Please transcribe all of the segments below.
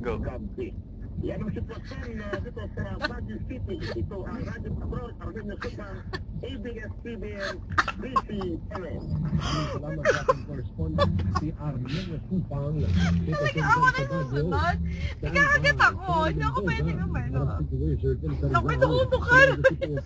Go. Yan ang sitwasyon dito sa Baguio City. Ito ang Radyo Patrol, Arvin Nasupang, ABS-CBN, BCMS. Salamat sa ating correspondent, si Arvin Nasupang. Talaga ako nagsusunod? Nagkakagat ako. Hindi ako pwede kumano. Naku, nakutukan.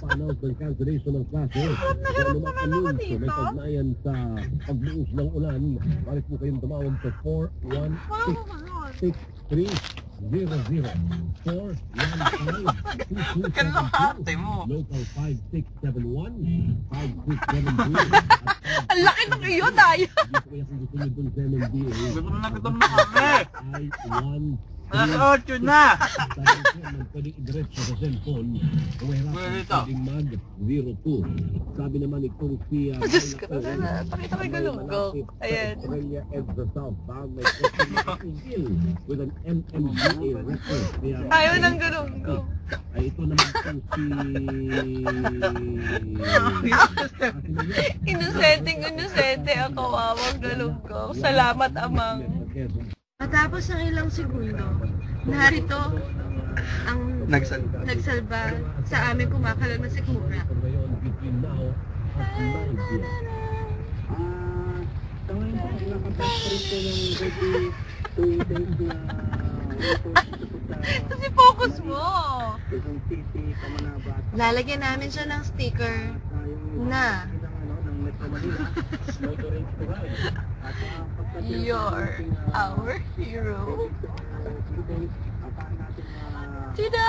Pa-announce ng cancellation ng klase. Harap na harap naman ako dito. May pagnayan sa pagbuos ng ulan. Paris po kayong tumawag sa 416-6300. 415-2222. Kalahati mo. Local 5671 5672. Ang laki ng iyo, Daya. Kaya kung gusto nyo dun sa MMDA, Gutom na kami. ay 1 Naka-8 na. Pwedeng i-diretso sa cellphone. Kung mahirapan, Dito. pwedeng mag-02. Sabi naman itong si... Diyos ko, pakita ko yung galunggong. Ayan. Australia Edsa Southbound may deal with an MMDA record. Ayaw ng galunggong. Ay ito naman itong si... Inosente ang kawawang galunggong. Salamat, Amang. Matapos ng ilang segundo, narito ang nagsalba sa aming kumakalam na sikmura. Ito si focus mo! Lalagyan namin siya ng sticker na You're our hero. Tida!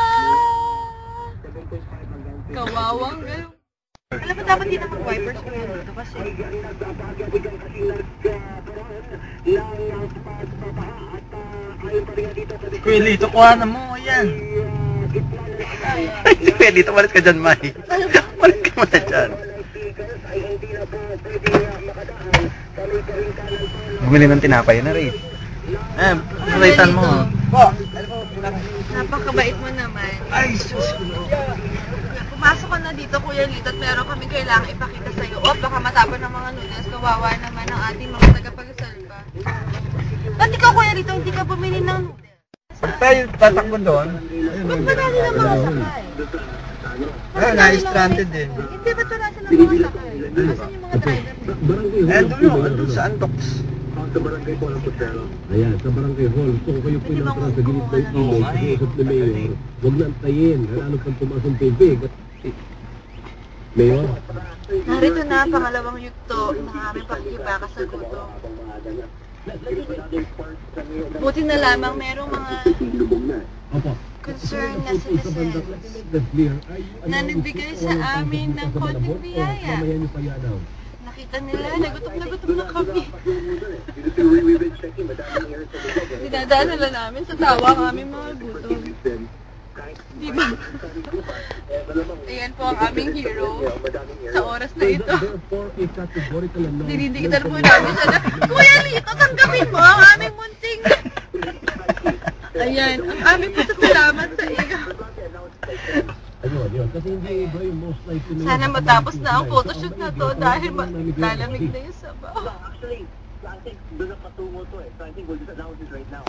Kawawang galong. Alam mo, dapat din naman wipers ko yun dito kasi. Kuya Lito, kuha na mo. Ayan. Ay, Kuya Lito, malis ka dyan, Mai. Malis ka muna dyan. Bumili ng tinapay na rin. Raytan mo. Napakabait mo naman. Ay, sus. Pumasok ka na dito, Kuya Lito, at meron kami kailangan ipakita sa'yo. O, baka matapon ng mga noodles. Kawawa naman ang ating mga tagapagsalba. Ba't ikaw, Kuya Lito, hindi ka bumili ng noodles? Pag tayo tatakbo doon, Ba't marami na mga sakay? na-stranded din. Hindi, ba't wala silang mga sakay? Asan yung mga driver? Doon sa Antox. Sa barangay Hall ang Putero. Ayan, sa barangay Hall. So, kung kayo po yung nakatara sa gilid ng ilog, sa usap ni Mayor, huwag na antayin. Lalo pang tumaas ang tubig. Mayor? Narito na ang pangalawang yugto ng aming pakikibaka sa gutom. Buti na lamang merong mga concerned na citizens na nagbigay sa amin ng konting biyaya. Nakita nila, nagutom na kami. Dinadaan nila namin sa tawa ang aming mga gutom. Diba? Ayan po ang aming hero sa oras na ito. Dinidikitan po namin siya na, Kuya Lito, tanggapin mo ang aming munting. Ayan, ang aming pasasalamat sa iyo. Sana matapos na ang photoshoot na to dahil lalamig na yung sabaw. Actually, I think doon na patungo to eh. So I think we'll just announce it right now.